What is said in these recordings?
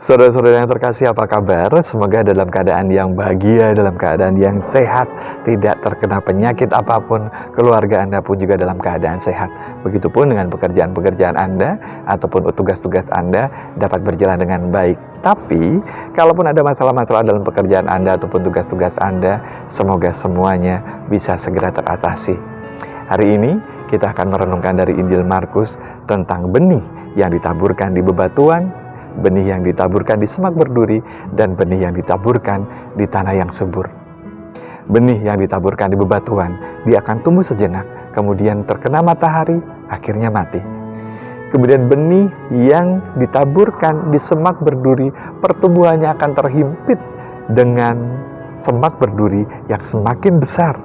Saudara-saudara yang terkasih, apa kabar? Semoga dalam keadaan yang bahagia, dalam keadaan yang sehat, tidak terkena penyakit apapun, keluarga Anda pun juga dalam keadaan sehat. Begitupun dengan pekerjaan-pekerjaan Anda, ataupun tugas-tugas Anda dapat berjalan dengan baik. Tapi, kalaupun ada masalah-masalah dalam pekerjaan Anda ataupun tugas-tugas Anda, semoga semuanya bisa segera teratasi. Hari ini, kita akan merenungkan dari Injil Markus tentang benih yang ditaburkan di bebatuan, benih yang ditaburkan di semak berduri, dan benih yang ditaburkan di tanah yang subur. Benih yang ditaburkan di bebatuan, dia akan tumbuh sejenak, kemudian terkena matahari, akhirnya mati. Kemudian benih yang ditaburkan di semak berduri, pertumbuhannya akan terhimpit dengan semak berduri yang semakin besar,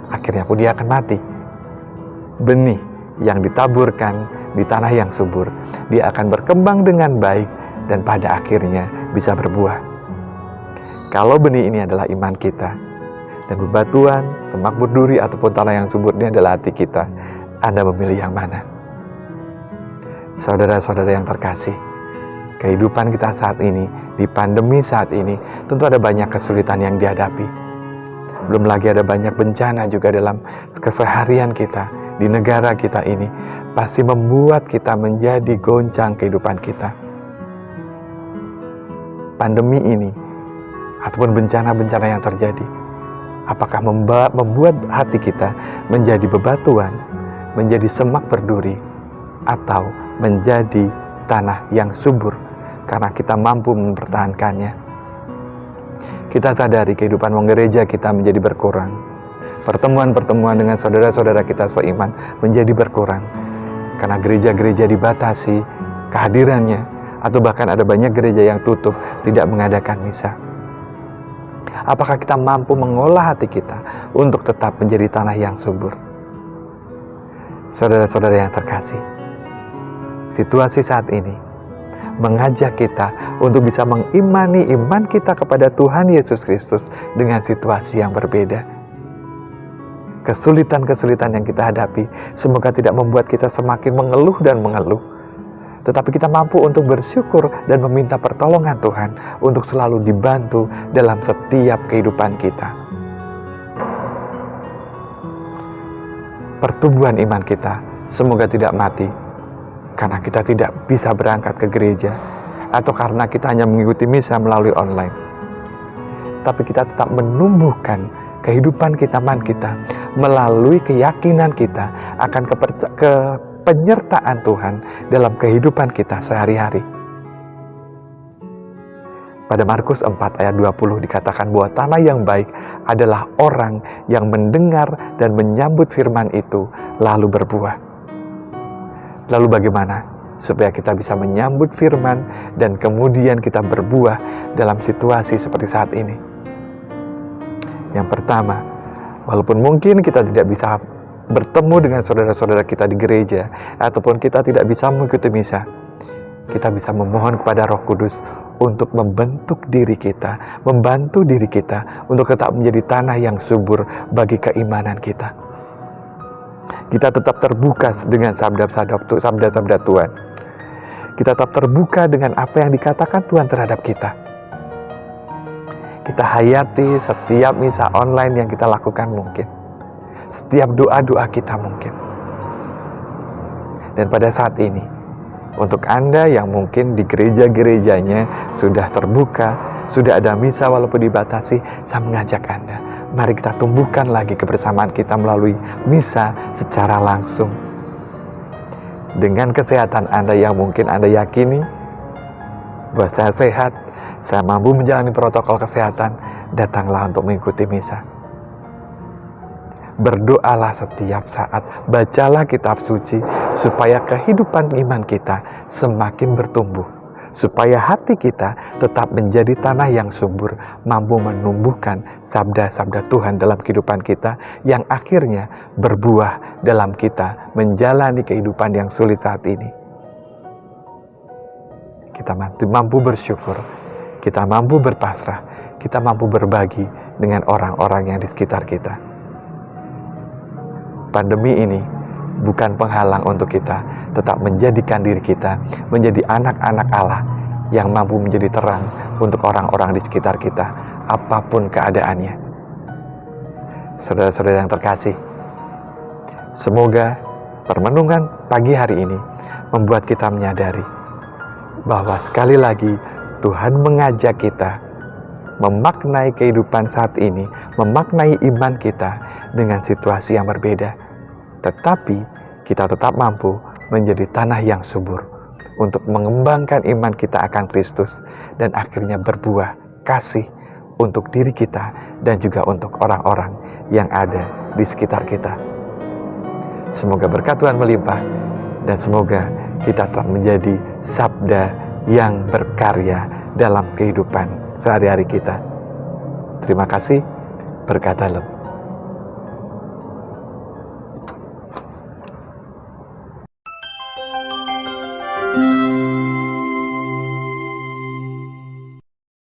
akhirnya pun dia akan mati. Benih yang ditaburkan di tanah yang subur, dia akan berkembang dengan baik dan pada akhirnya bisa berbuah. Kalau benih ini adalah iman kita, dan bebatuan, semak berduri ataupun tanah yang subur ini adalah hati kita, Anda memilih yang mana? Saudara-saudara yang terkasih, kehidupan kita saat ini, di pandemi saat ini, tentu ada banyak kesulitan yang dihadapi. Belum lagi ada banyak bencana juga dalam keseharian kita, di negara kita ini, pasti membuat kita menjadi goncang kehidupan kita. Pandemi ini, ataupun bencana-bencana yang terjadi, apakah membuat hati kita menjadi bebatuan, menjadi semak berduri, atau menjadi tanah yang subur, karena kita mampu mempertahankannya. Kita sadari kehidupan gereja kita menjadi berkurang. Pertemuan-pertemuan dengan saudara-saudara kita seiman menjadi berkurang, karena gereja-gereja dibatasi kehadirannya, atau bahkan ada banyak gereja yang tutup, tidak mengadakan misa. Apakah kita mampu mengolah hati kita untuk tetap menjadi tanah yang subur? Saudara-saudara yang terkasih, situasi saat ini mengajak kita untuk bisa mengimani iman kita kepada Tuhan Yesus Kristus dengan situasi yang berbeda. Kesulitan-kesulitan yang kita hadapi semoga tidak membuat kita semakin mengeluh dan mengeluh, tetapi kita mampu untuk bersyukur dan meminta pertolongan Tuhan untuk selalu dibantu dalam setiap kehidupan kita. Pertumbuhan iman kita semoga tidak mati karena kita tidak bisa berangkat ke gereja, atau karena kita hanya mengikuti misa melalui online. Tapi kita tetap menumbuhkan kehidupan kita, iman kita, melalui keyakinan kita akan penyertaan Tuhan dalam kehidupan kita sehari-hari. Pada Markus 4 ayat 20 dikatakan bahwa tanah yang baik adalah orang yang mendengar dan menyambut firman itu lalu berbuah. Lalu bagaimana supaya kita bisa menyambut firman dan kemudian kita berbuah dalam situasi seperti saat ini? Yang pertama, walaupun mungkin kita tidak bisa bertemu dengan saudara-saudara kita di gereja, ataupun kita tidak bisa mengikuti misa, kita bisa memohon kepada Roh Kudus untuk membentuk diri kita, membantu diri kita untuk tetap menjadi tanah yang subur bagi keimanan kita. Kita tetap terbuka dengan sabda-sabda Tuhan. Kita tetap terbuka dengan apa yang dikatakan Tuhan terhadap kita. Kita hayati setiap misa online yang kita lakukan mungkin, setiap doa-doa kita mungkin. Dan pada saat ini, untuk Anda yang mungkin di gereja-gerejanya sudah terbuka, sudah ada misa walaupun dibatasi, saya mengajak Anda, mari kita tumbuhkan lagi kebersamaan kita melalui misa secara langsung. Dengan kesehatan Anda yang mungkin Anda yakini, bahwa saya sehat, saya mampu menjalani protokol kesehatan, datanglah untuk mengikuti misa. Berdoalah setiap saat, bacalah kitab suci, supaya kehidupan iman kita semakin bertumbuh, supaya hati kita tetap menjadi tanah yang subur, mampu menumbuhkan sabda-sabda Tuhan dalam kehidupan kita, yang akhirnya berbuah dalam kita menjalani kehidupan yang sulit saat ini. Kita mampu bersyukur, kita mampu berpasrah, kita mampu berbagi dengan orang-orang yang di sekitar kita. Pandemi ini bukan penghalang untuk kita tetap menjadikan diri kita menjadi anak-anak Allah yang mampu menjadi terang untuk orang-orang di sekitar kita, apapun keadaannya. Saudara-saudara yang terkasih, semoga permenungan pagi hari ini membuat kita menyadari bahwa sekali lagi Tuhan mengajak kita memaknai kehidupan saat ini, memaknai iman kita dengan situasi yang berbeda. Tetapi kita tetap mampu menjadi tanah yang subur untuk mengembangkan iman kita akan Kristus dan akhirnya berbuah kasih untuk diri kita dan juga untuk orang-orang yang ada di sekitar kita. Semoga berkat Tuhan melimpah dan semoga kita tetap menjadi sabda yang berkarya dalam kehidupan sehari-hari kita. Terima kasih, berkat dalam.